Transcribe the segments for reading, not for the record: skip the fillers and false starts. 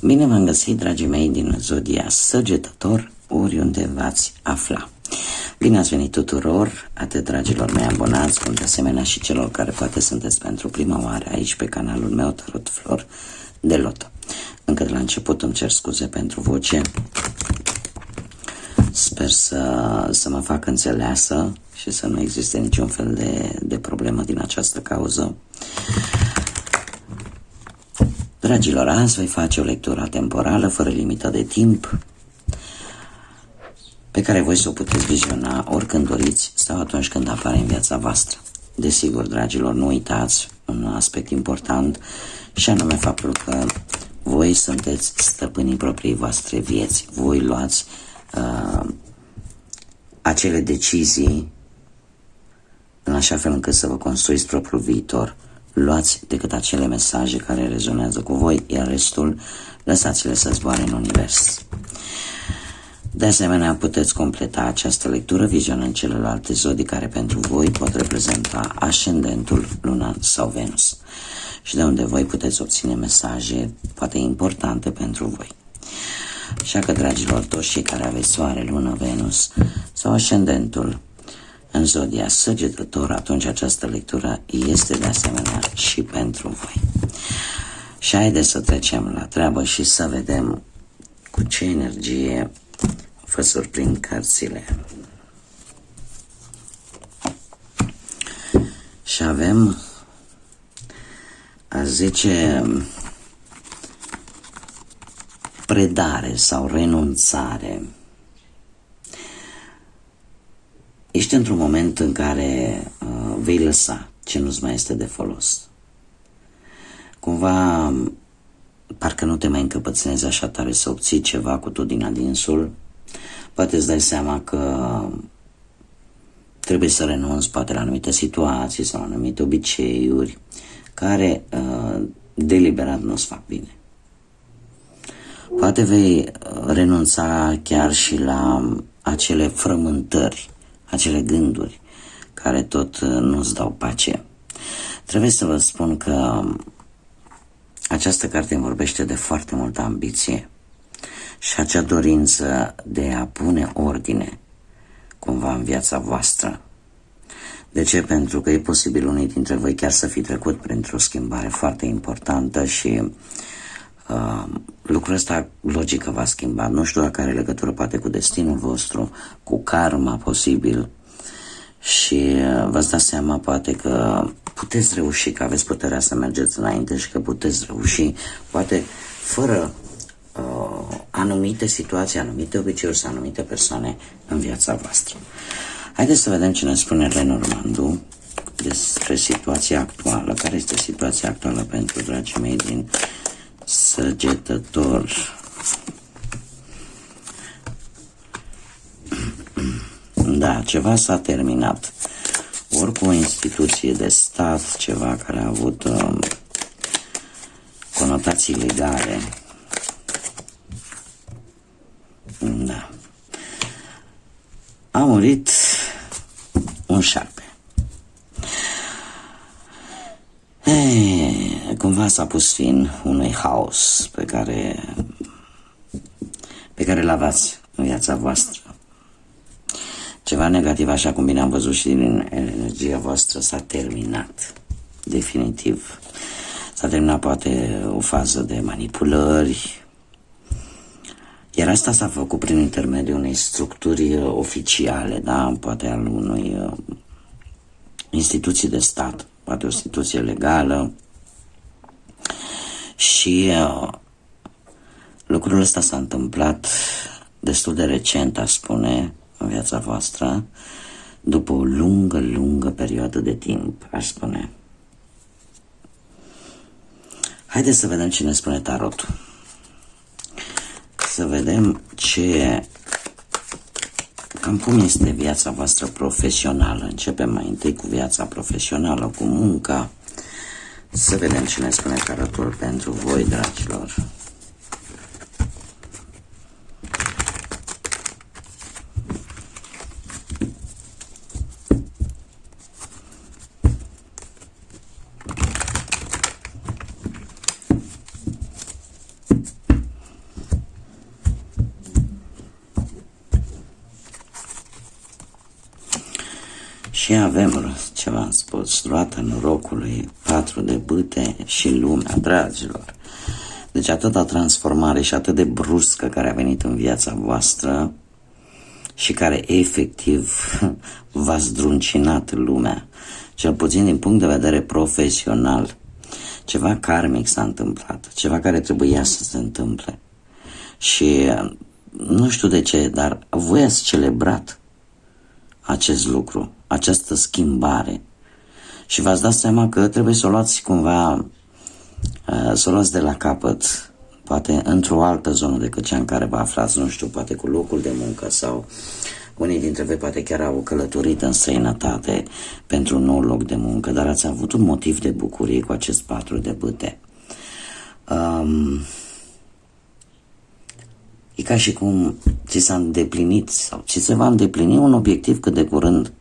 Bine v-am găsit, dragii mei din zodia Săgetător, oriunde v-ați afla. Bine ați venit tuturor, atât dragilor mei abonați, cum de asemenea și celor care poate sunteți pentru prima oară aici pe canalul meu Tarot Flor de Loto. Încă de la început îmi cer scuze pentru voce. Sper să mă fac înțeleasă și să nu existe niciun fel de problemă din această cauză. Dragilor, azi voi face o lectură temporală, fără limită de timp, pe care voi să o puteți viziona oricând doriți sau atunci când apare în viața voastră. Desigur, dragilor, nu uitați un aspect important, și anume faptul că voi sunteți stăpânii propriei voastre vieți. Voi luați acele decizii în așa fel încât să vă construiți propriul viitor. Luați decât acele mesaje care rezonează cu voi, iar restul lăsați-le să zboare în univers. De asemenea, puteți completa această lectură vizionând celelalte zodii care pentru voi pot reprezenta ascendentul, luna sau Venus, și de unde voi puteți obține mesaje poate importante pentru voi. Așa că, dragilor, toți cei care aveți soare, lună, Venus sau ascendentul în zodia Săgetător, atunci această lectură este de asemenea și pentru voi. Și haideți să trecem la treabă și să vedem cu ce energie vă surprind cărțile. Și avem a 10 predare sau renunțare. Ești într-un moment în care vei lăsa ce nu-ți mai este de folos. Cumva, parcă nu te mai încăpățânezi așa tare să obții ceva cu tot din adinsul. Poate îți dai seama că trebuie să renunți poate la anumite situații sau la anumite obiceiuri care deliberat nu-ți fac bine. Poate vei renunța chiar și la acele frământări, acele gânduri care tot nu-ți dau pace. Trebuie să vă spun că această carte îmi vorbește de foarte multă ambiție și acea dorință de a pune ordine cumva în viața voastră. De ce? Pentru că e posibil unii dintre voi chiar să fi trecut printr-o schimbare foarte importantă și lucrul ăsta logică v-a schimbat. Nu știu dacă are legătură poate cu destinul vostru, cu karma posibil, și v-ați dat seama poate că puteți reuși, că aveți puterea să mergeți înainte și că puteți reuși poate fără anumite situații, anumite obiceiuri sau anumite persoane în viața voastră. Haideți să vedem ce ne spune Lenormandu despre situația actuală. Care este situația actuală pentru dragii mei din Săgetător? Da, ceva s-a terminat. Ori cu o instituție de stat, ceva care a avut conotații legale. Da. A murit un șarpe. Cumva s-a pus fin unui haos pe care l-aveați în viața voastră. Ceva negativ, așa cum bine am văzut și din energia voastră, s-a terminat. Definitiv. S-a terminat poate o fază de manipulări, iar asta s-a făcut prin intermediul unei structuri oficiale, da? Poate al unui instituții de stat, poate o instituție legală. Și lucrul ăsta s-a întâmplat destul de recent, aș spune, în viața voastră, după o lungă perioadă de timp, aș spune. Haideți să vedem ce ne spune tarotul. Să vedem cam cum este viața voastră profesională. Începem mai întâi cu viața profesională, cu munca. Să vedem ce ne spune tarotul pentru voi, dragilor. Și avem ce v-am spus, roata norocului, 4 de bâte și lumea, dragilor. Deci atâta transformare și atât de bruscă care a venit în viața voastră și care efectiv v-a zdruncinat lumea, cel puțin din punct de vedere profesional. Ceva karmic s-a întâmplat, ceva care trebuia să se întâmple. Și nu știu de ce, dar voi ați celebrat acest lucru, această schimbare. Și v-ați dat seama că trebuie să o luați cumva, să o luați de la capăt, poate într-o altă zonă decât cea în care vă aflați, nu știu, poate cu locul de muncă sau unii dintre voi poate chiar au călătorit în străinătate pentru un nou loc de muncă, dar ați avut un motiv de bucurie cu acest 4 de bâte. E ca și cum ți s-a îndeplinit sau ți se va îndeplini un obiectiv cât de curând.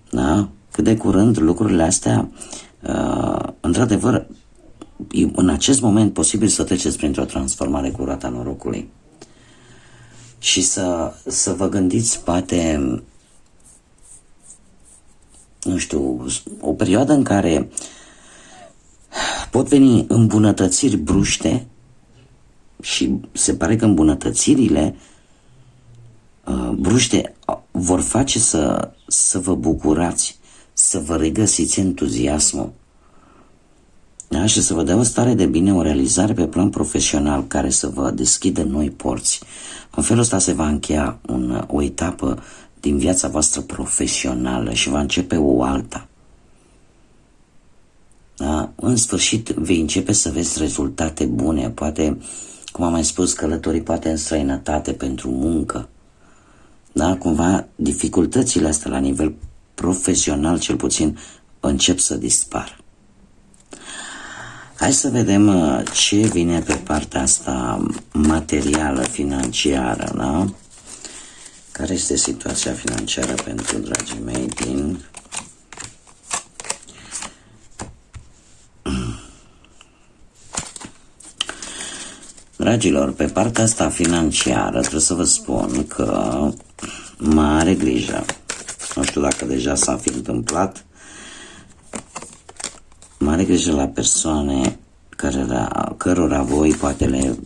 Da? Cât de curând lucrurile astea, într-adevăr, e în acest moment posibil să treceți printr-o transformare cu roata norocului. Și să vă gândiți, poate, nu știu, o perioadă în care pot veni îmbunătățiri bruște și se pare că îmbunătățirile bruște vor face să vă bucurați, să vă regăsiți entuziasmul, da? Și să vă dea o stare de bine, o realizare pe plan profesional care să vă deschidă noi porți. În felul ăsta se va încheia o etapă din viața voastră profesională și va începe o alta. Da? În sfârșit vei începe să vezi rezultate bune, poate, cum am mai spus, călătorii poate în străinătate pentru muncă. Da? Cumva dificultățile astea la nivel profesional cel puțin încep să dispară. Hai să vedem ce vine pe partea asta materială, financiară, da? Care este situația financiară pentru dragii mei din Dragilor, pe partea asta financiară trebuie să vă spun că mare grijă. Nu știu dacă deja s-a fi întâmplat. Mare grijă la persoane cărora voi poate le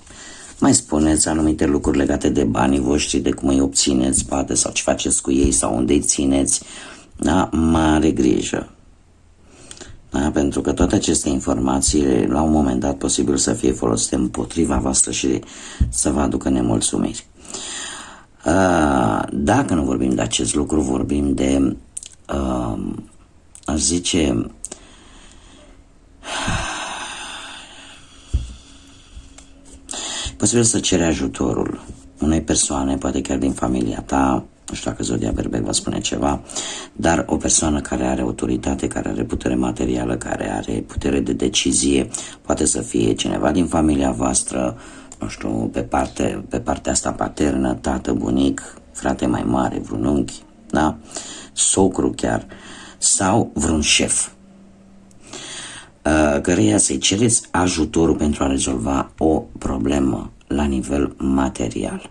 mai spuneți anumite lucruri legate de banii voștri, de cum îi obțineți, poate, sau ce faceți cu ei, sau unde îi țineți. Da? Mare grijă. Da? Pentru că toate aceste informații, la un moment dat, posibil să fie folosite împotriva voastră și să vă aducă nemulțumiri. Dacă nu vorbim de acest lucru, vorbim de, aș zice, posibil să cere ajutorul unei persoane, poate chiar din familia ta, nu știu dacă Zodia Berbec va spune ceva, dar o persoană care are autoritate, care are putere materială, care are putere de decizie, poate să fie cineva din familia voastră, nu știu, pe partea asta paternă, tată, bunic, frate mai mare, vreun unchi, da? Socru chiar, sau vreun șef, căreia să-i cereți ajutorul pentru a rezolva o problemă la nivel material.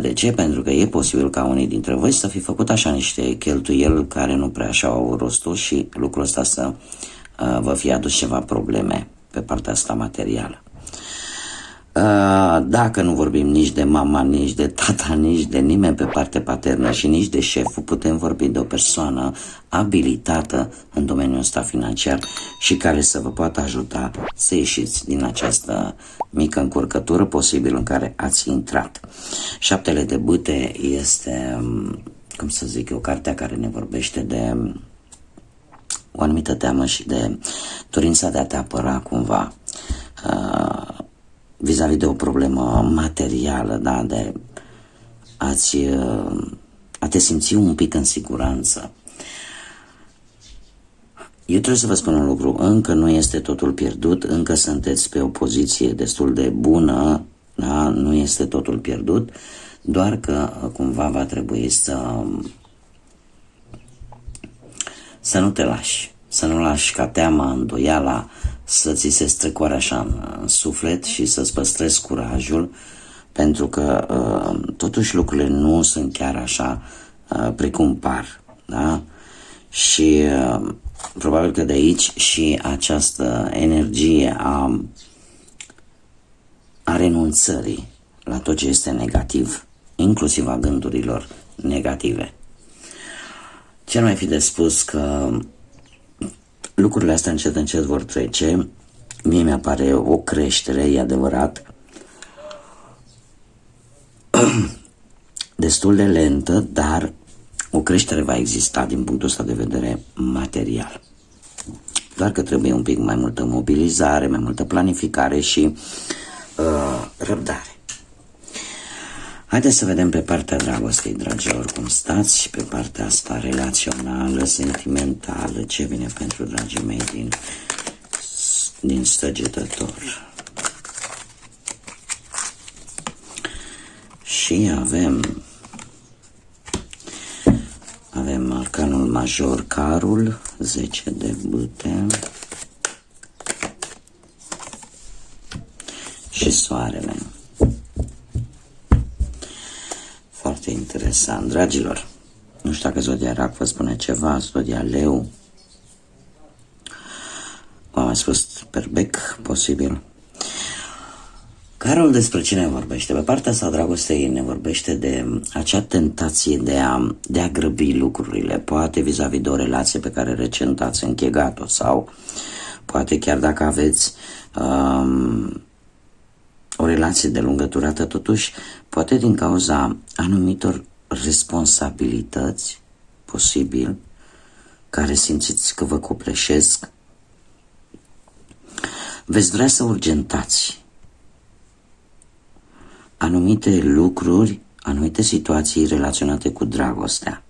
De ce? Pentru că e posibil ca unii dintre voi să fi făcut așa niște cheltuieli care nu prea așa au rostul și lucrul ăsta să vă fie adus ceva probleme pe partea asta materială. Dacă nu vorbim nici de mama, nici de tata, nici de nimeni pe partea paternă și nici de șeful, putem vorbi de o persoană abilitată în domeniul ăsta financiar și care să vă poată ajuta să ieșiți din această mică încurcătură posibil în care ați intrat. 7 de bâte este, cum să zic, o carte care ne vorbește de o anumită teamă și de dorința de a te apăra cumva vis-a-vis de o problemă materială, da, de a te simți un pic în siguranță. Eu trebuie să vă spun un lucru, încă nu este totul pierdut, încă sunteți pe o poziție destul de bună, da, nu este totul pierdut, doar că cumva va trebui să nu te lași, să nu lași ca teama, îndoiala să ți se strecoare așa în suflet și să-ți păstrezi curajul, pentru că totuși lucrurile nu sunt chiar așa precum par, da? Și probabil că de aici și această energie a renunțării la tot ce este negativ, inclusiv a gândurilor negative. Ce mai fi de spus că lucrurile astea încet vor trece. Mie mi-apare o creștere, e adevărat, destul de lentă, dar o creștere va exista din punctul ăsta de vedere material. Doar că trebuie un pic mai multă mobilizare, mai multă planificare și răbdare. Haideți să vedem pe partea dragostei, dragilor, cum stați, pe partea asta relațională, sentimentală, ce vine pentru dragii mei din Săgetător. Și avem arcanul major, carul, 10 de bâte și soarele. Foarte interesant, dragilor. Nu știu dacă Zodia Rac vă spune ceva, Zodia Leu. V-am mai spus Perbec, posibil. Carol despre ce ne vorbește? Pe partea asta dragostei ne vorbește de acea tentație de a grăbi lucrurile, poate vis-a-vis de o relație pe care recent ați închegat-o sau poate chiar dacă aveți o relație de lungă durată, totuși poate din cauza anumitor responsabilități, posibil, care simțiți că vă copleșesc, veți vrea să urgentați anumite lucruri, anumite situații relaționate cu dragostea.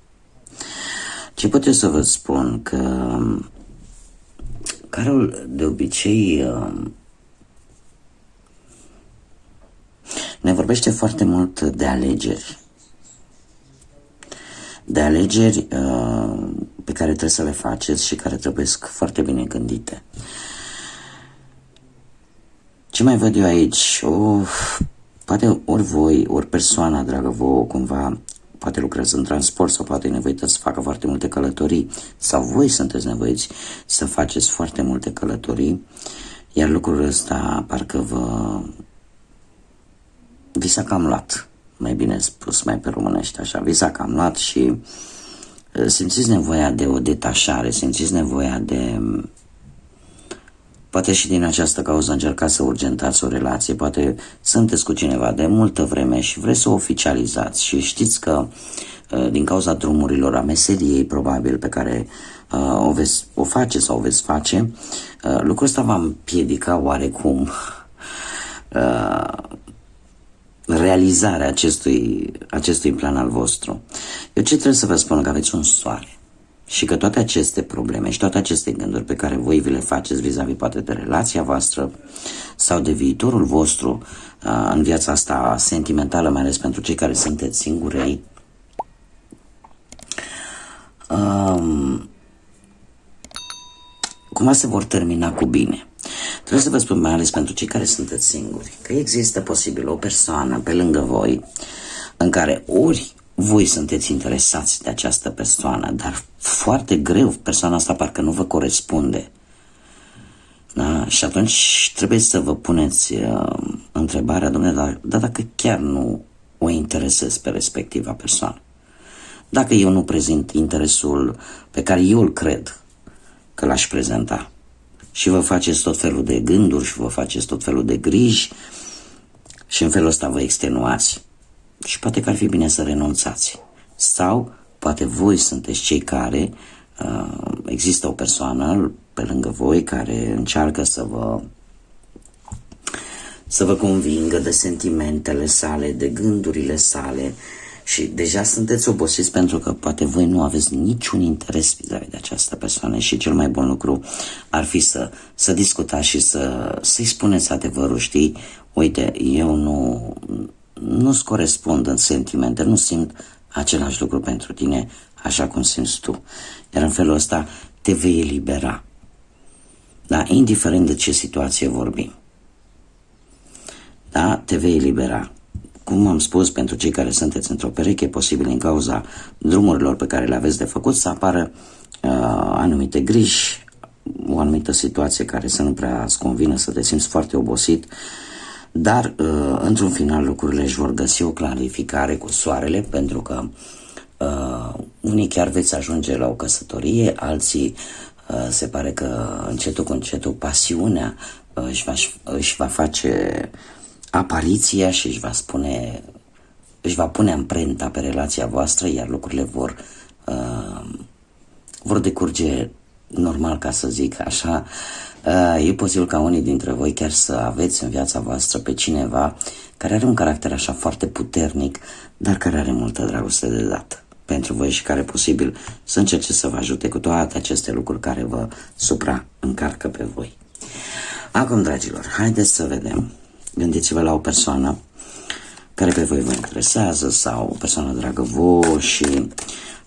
Ce pot eu să vă spun? Că Carol de obicei ne vorbește foarte mult de alegeri. De alegeri pe care trebuie să le faceți și care trebuie foarte bine gândite. Ce mai văd eu aici? Poate ori voi, ori persoana dragă vouă, cumva, poate lucrează în transport sau poate e nevoită să facă foarte multe călătorii sau voi sunteți nevoiți să faceți foarte multe călătorii, iar lucrul ăsta parcă vi s-a cam luat, mai bine spus, mai pe românește așa, vi s-a cam luat și simțiți nevoia de o detașare, simțiți nevoia de... Poate și din această cauză încercați să urgentați o relație, poate sunteți cu cineva de multă vreme și vreți să o oficializați și știți că din cauza drumurilor, a meseriei probabil pe care o face sau o veți face, lucrul ăsta va împiedica oarecum realizarea acestui plan al vostru. Eu ce trebuie să vă spun? Că aveți un soare. Și că toate aceste probleme și toate aceste gânduri pe care voi vi le faceți vis-a-vis poate de relația voastră sau de viitorul vostru în viața asta sentimentală, mai ales pentru cei care sunteți singurei, cumva se vor termina cu bine. Trebuie să vă spun, mai ales pentru cei care sunteți singuri, că există posibil o persoană pe lângă voi în care ori voi sunteți interesați de această persoană, dar foarte greu persoana asta parcă nu vă corespunde. Da? Și atunci trebuie să vă puneți întrebarea, domnule, dar dacă chiar nu o interesez pe respectiva persoană, dacă eu nu prezint interesul pe care eu îl cred că l-aș prezenta și vă faceți tot felul de gânduri și vă faceți tot felul de griji și în felul ăsta vă extenuați, și poate că ar fi bine să renunțați. Sau poate voi sunteți cei care există o persoană pe lângă voi care încearcă să vă convingă de sentimentele sale, de gândurile sale și deja sunteți obosiți pentru că poate voi nu aveți niciun interes vis-a-vis de această persoană și cel mai bun lucru ar fi să discutați și să-i spuneți adevărul, știi? Uite, eu nu-ți corespund în sentimente, nu simt același lucru pentru tine așa cum simți tu. Iar în felul ăsta te vei elibera. Da? Indiferent de ce situație vorbim. Da? Te vei elibera. cum am spus, pentru cei care sunteți într-o pereche, e posibil din cauza drumurilor pe care le aveți de făcut să apară anumite griji, o anumită situație care să nu prea îți convină, să te simți foarte obosit, dar într-un final lucrurile își vor găsi o clarificare cu soarele, pentru că unii chiar veți ajunge la o căsătorie, alții se pare că încetul cu încetul pasiunea își va face apariția și își va pune amprenta pe relația voastră, iar lucrurile vor decurge normal, ca să zic așa. E posibil ca unii dintre voi chiar să aveți în viața voastră pe cineva care are un caracter așa foarte puternic, dar care are multă dragoste de dat pentru voi și care posibil să încerce să vă ajute cu toate aceste lucruri care vă supraîncarcă pe voi. Acum, dragilor, haideți să vedem. Gândiți-vă la o persoană care pe voi vă interesează sau o persoană dragă vouă și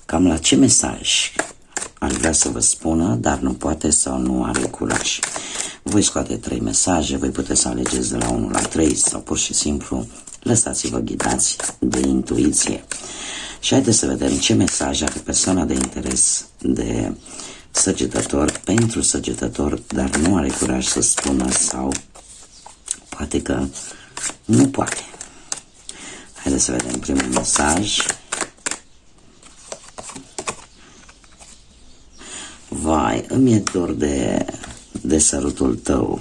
cam la ce mesaj ar vrea să vă spună, dar nu poate sau nu are curaj. Voi scoate 3 mesaje, voi puteți să alegeți de la 1 la 3 sau pur și simplu lăsați-vă ghidați de intuiție. Și haideți să vedem ce mesaj are persoana de interes de Săgetător pentru Săgetător, dar nu are curaj să spună sau poate că nu poate. Haideți să vedem primul mesaj. Vai, îmi e dor de sărutul tău.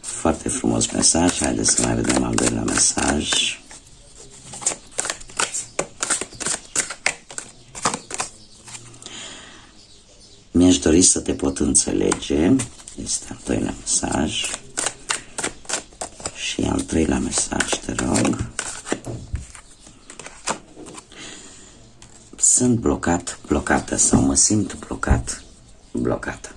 Foarte frumos mesaj. Haideți să mai vedem al doilea mesaj. Mi-aș dori să te pot înțelege. Este al doilea mesaj. Și al treilea mesaj, te rog. Sunt blocată sau mă simt blocată.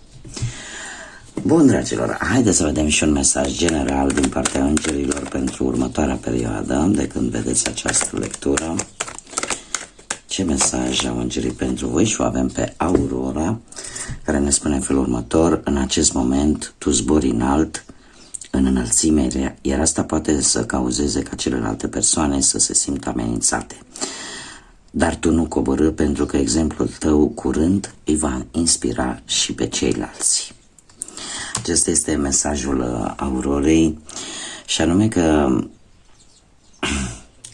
Bun, dragilor, haideți să vedem și un mesaj general din partea îngerilor pentru următoarea perioadă, de când vedeți această lectură. Ce mesaj au îngerii pentru voi? Și o avem pe Aurora, care ne spune în felul următor: în acest moment tu zbori înalt, în înălțime, iar asta poate să cauzeze ca celelalte persoane să se simtă amenințate. Dar tu nu coborî, pentru că exemplul tău curând îi va inspira și pe ceilalți. Acesta este mesajul Aurorei, și anume că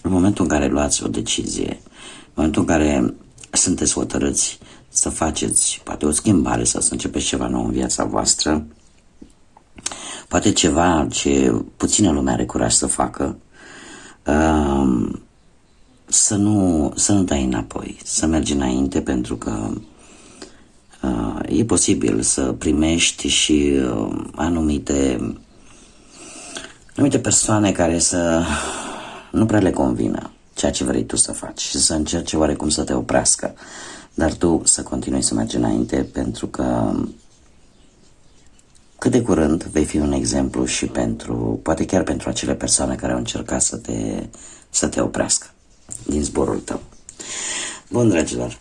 în momentul în care luați o decizie, în momentul în care sunteți hotărâți să faceți poate o schimbare sau să începeți ceva nou în viața voastră, poate ceva ce puțină lume are curaj să facă, să nu dai înapoi, să mergi înainte, pentru că e posibil să primești și anumite persoane care să nu prea le convină ceea ce vrei tu să faci și să încerce oarecum să te oprească, dar tu să continui să mergi înainte, pentru că cât de curând vei fi un exemplu și poate chiar pentru acele persoane care au încercat să te oprească din zborul tău. Bun, dragilor,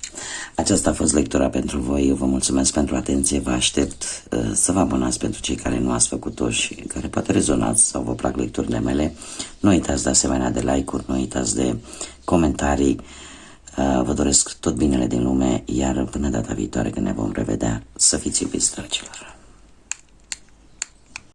aceasta a fost lectura pentru voi. Eu vă mulțumesc pentru atenție. Vă aștept să vă abonați pentru cei care nu ați făcut-o și care poate rezonați sau vă plac lecturile mele. Nu uitați de asemenea de like-uri, nu uitați de comentarii. Vă doresc tot binele din lume, iar până data viitoare când ne vom revedea, să fiți iubiți, dragilor.